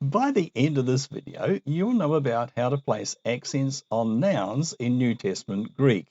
By the end of this video, you'll know about how to place accents on nouns in New Testament Greek.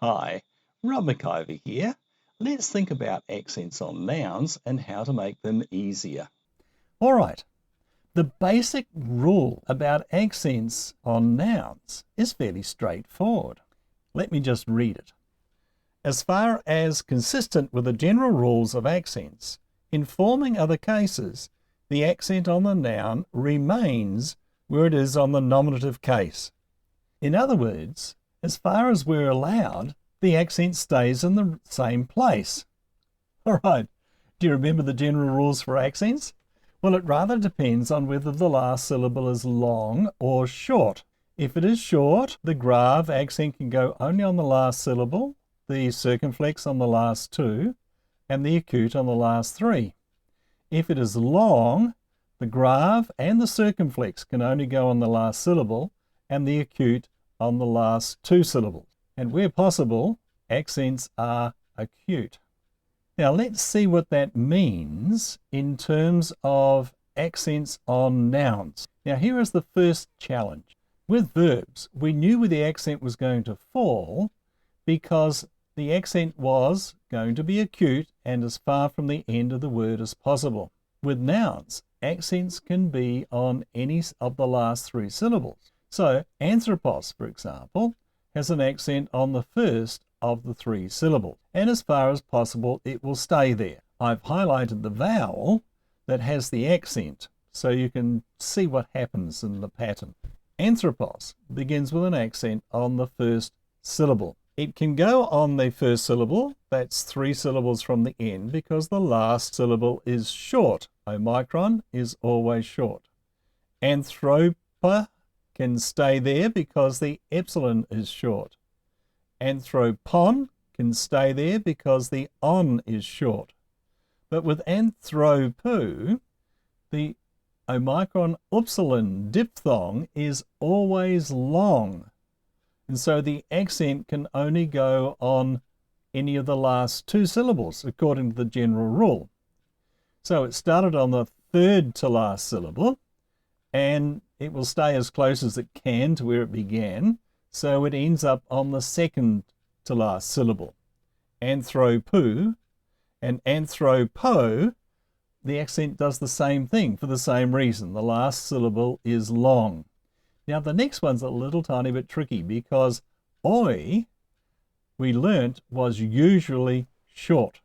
Hi, Rob McIver here. Let's think about accents on nouns and how to make them easier. All right, the basic rule about accents on nouns is fairly straightforward. Let me just read it. As far as consistent with the general rules of accents, in forming other cases, the accent on the noun remains where it is on the nominative case. In other words, as far as we're allowed, the accent stays in the same place. All right, do you remember the general rules for accents? Well, it rather depends on whether the last syllable is long or short. If it is short, the grave accent can go only on the last syllable, the circumflex on the last two, and the acute on the last three. If it is long, the grave and the circumflex can only go on the last syllable and the acute on the last two syllables. And where possible, accents are acute. Now let's see what that means in terms of accents on nouns. Now here is the first challenge. With verbs, we knew where the accent was going to fall because the accent was going to be acute and as far from the end of the word as possible. With nouns, accents can be on any of the last three syllables. So, ἄνθρωπος, for example, has an accent on the first of the three syllables, and as far as possible, it will stay there. I've highlighted the vowel that has the accent, so you can see what happens in the pattern. ἄνθρωπος begins with an accent on the first syllable. It can go on the first syllable, that's three syllables from the end, because the last syllable is short. Omicron is always short. Ἀνθρωπα can stay there because the epsilon is short. Ἀνθρωπον can stay there because the on is short. But with ἀνθρωπου, the Omicron upsilon diphthong is always long. And so the accent can only go on any of the last two syllables, according to the general rule. So it started on the third to last syllable, and it will stay as close as it can to where it began, so it ends up on the second to last syllable. ἀνθρωπου and ἀνθρωπο, the accent does the same thing for the same reason. The last syllable is long. Now the next one's a little tiny bit tricky because oi, we learnt, was usually short.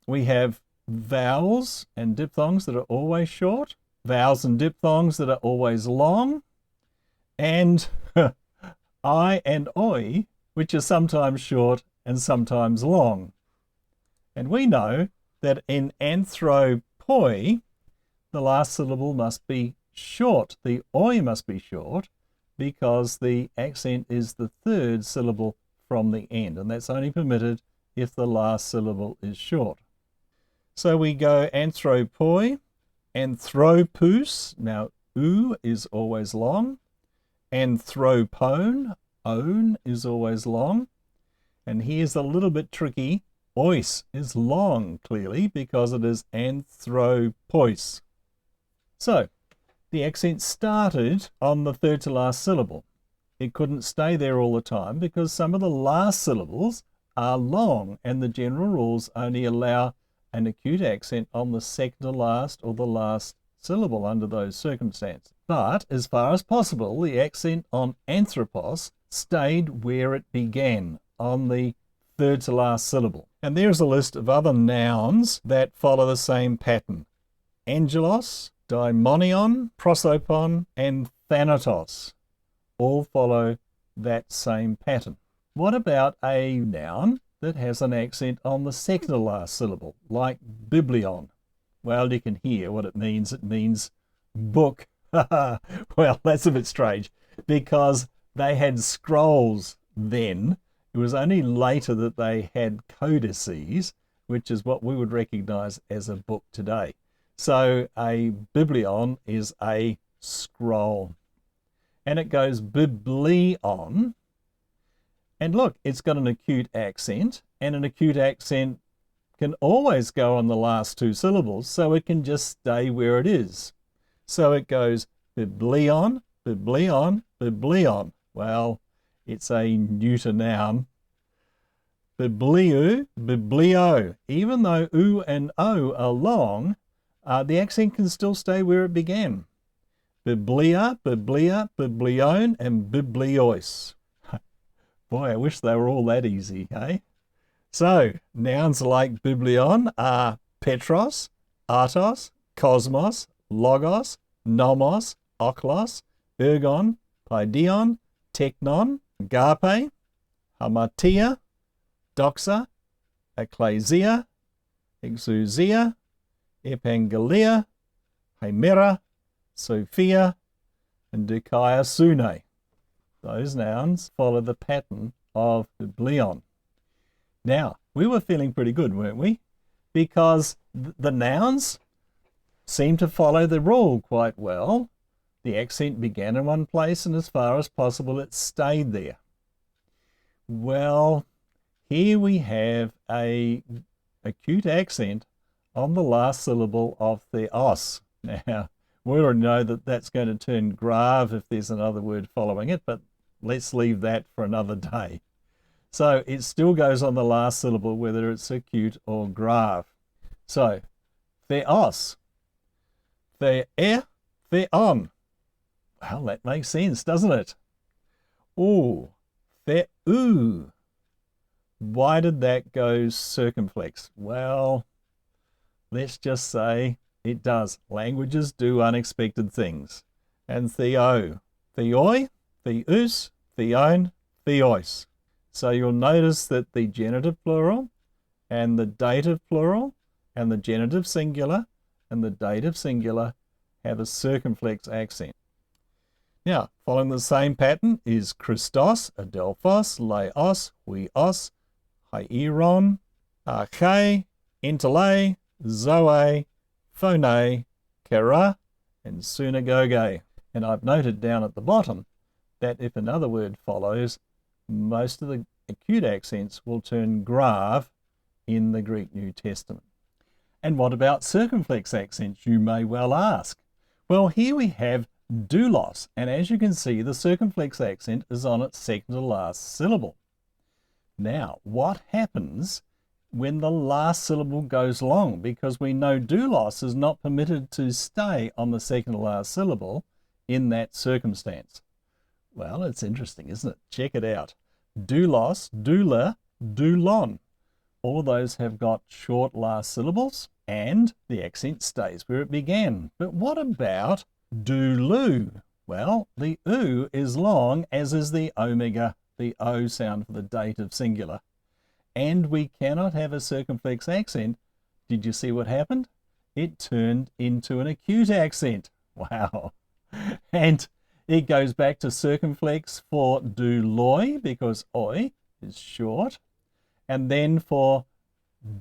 We have vowels and diphthongs that are always short, vowels and diphthongs that are always long, and I and oi, which are sometimes short and sometimes long. And we know that in ἀνθρωπoi, the last syllable must be short. The oi must be short because the accent is the third syllable from the end, and that's only permitted if the last syllable is short. So we go ἀνθρωπoi, ἀνθρωπους, now u is always long, ἀνθρωπον, own is always long, and here's a little bit tricky, ois is long clearly because it is ἀνθρωποis. So the accent started on the third to last syllable. It couldn't stay there all the time because some of the last syllables are long and the general rules only allow an acute accent on the second to last or the last syllable under those circumstances. But as far as possible, the accent on ἄνθρωπος stayed where it began, on the third to last syllable. And there's a list of other nouns that follow the same pattern. Angelos, daimonion, prosopon, and thanatos all follow that same pattern. What about a noun that has an accent on the second to last syllable, like biblion? Well, you can hear what it means. It means book. Well, that's a bit strange because they had scrolls then. It was only later that they had codices, which is what we would recognize as a book today. So a biblion is a scroll. And it goes biblion. And look, it's got an acute accent, and an acute accent can always go on the last two syllables, so it can just stay where it is. So it goes biblion, biblion, biblion. Well, it's a neuter noun. Bibliu, biblio. Even though u and o are long, the accent can still stay where it began. Biblia, biblia, biblion, and bibliois. Boy, I wish they were all that easy, eh? So, nouns like biblion are petros, artos, cosmos, logos, nomos, oklos, ergon, paidion, teknon, agape, hamartia, doxa, ecclesia, exousia, epangelia, hemera, sophia, and dikaiasune. Those nouns follow the pattern of biblion. Now, we were feeling pretty good, weren't we? Because the nouns seem to follow the rule quite well. The accent began in one place, and as far as possible, it stayed there. Well, here we have a acute accent on the last syllable of theos. Now, we already know that that's going to turn grave if there's another word following it, but let's leave that for another day. So it still goes on the last syllable, whether it's acute or grave. So, theos, theon. Well, that makes sense, doesn't it? Oh, theou. Why did that go circumflex? Well, let's just say it does. Languages do unexpected things. And theo, theoi, theus, theon, theos. So you'll notice that the genitive plural and the dative plural and the genitive singular and the dative singular have a circumflex accent. Now, following the same pattern is Christos, adelphos, laos, huios, hieron, arche, entele, zoe, phone, kera, and synagoge. And I've noted down at the bottom that if another word follows, most of the acute accents will turn grave in the Greek New Testament. And what about circumflex accents, you may well ask? Well, here we have doulos, and as you can see, the circumflex accent is on its second to last syllable. Now, what happens when the last syllable goes long? Because we know doulos is not permitted to stay on the second to last syllable in that circumstance. Well, it's interesting, isn't it? Check it out. Doulos, doula, doulon. All of those have got short last syllables, and the accent stays where it began. But what about doulou? Well, the oo is long, as is the omega, the O sound for the dative singular. And we cannot have a circumflex accent. Did you see what happened? It turned into an acute accent. Wow. And it goes back to circumflex for douloi, because oi is short. And then for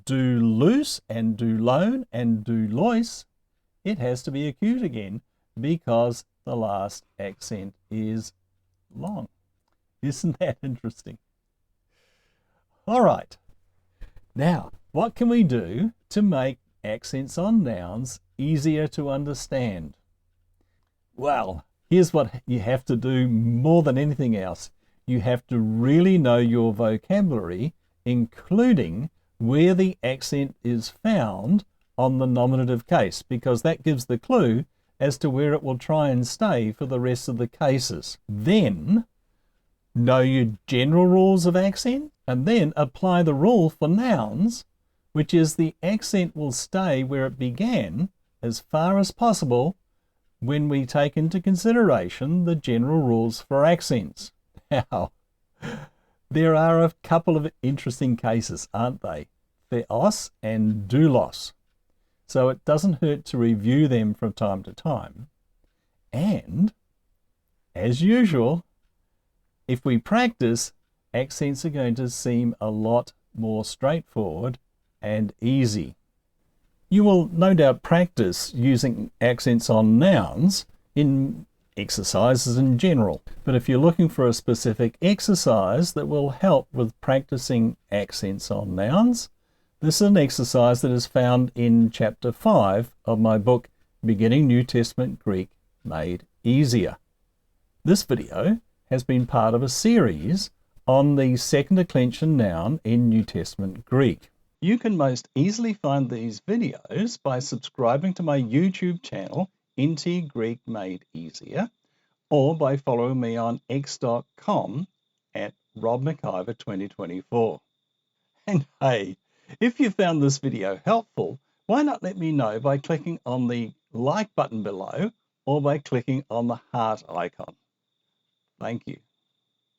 doulous and doulone and doulois, it has to be acute again because the last accent is long. Isn't that interesting? All right. Now, what can we do to make accents on nouns easier to understand? Well, here's what you have to do more than anything else. You have to really know your vocabulary, including where the accent is found on the nominative case, because that gives the clue as to where it will try and stay for the rest of the cases. Then, know your general rules of accent, and then apply the rule for nouns, which is the accent will stay where it began as far as possible when we take into consideration the general rules for accents. Now, there are a couple of interesting cases, aren't they? Theos and doulos. So it doesn't hurt to review them from time to time. And, as usual, if we practice, accents are going to seem a lot more straightforward and easy. You will no doubt practice using accents on nouns in exercises in general. But if you're looking for a specific exercise that will help with practicing accents on nouns, this is an exercise that is found in Chapter 5 of my book, Beginning New Testament Greek Made Easier. This video has been part of a series on the second declension noun in New Testament Greek. You can most easily find these videos by subscribing to my YouTube channel, NT Greek Made Easier, or by following me on x.com at McIver 2024. And hey, if you found this video helpful, why not let me know by clicking on the like button below or by clicking on the heart icon. Thank you.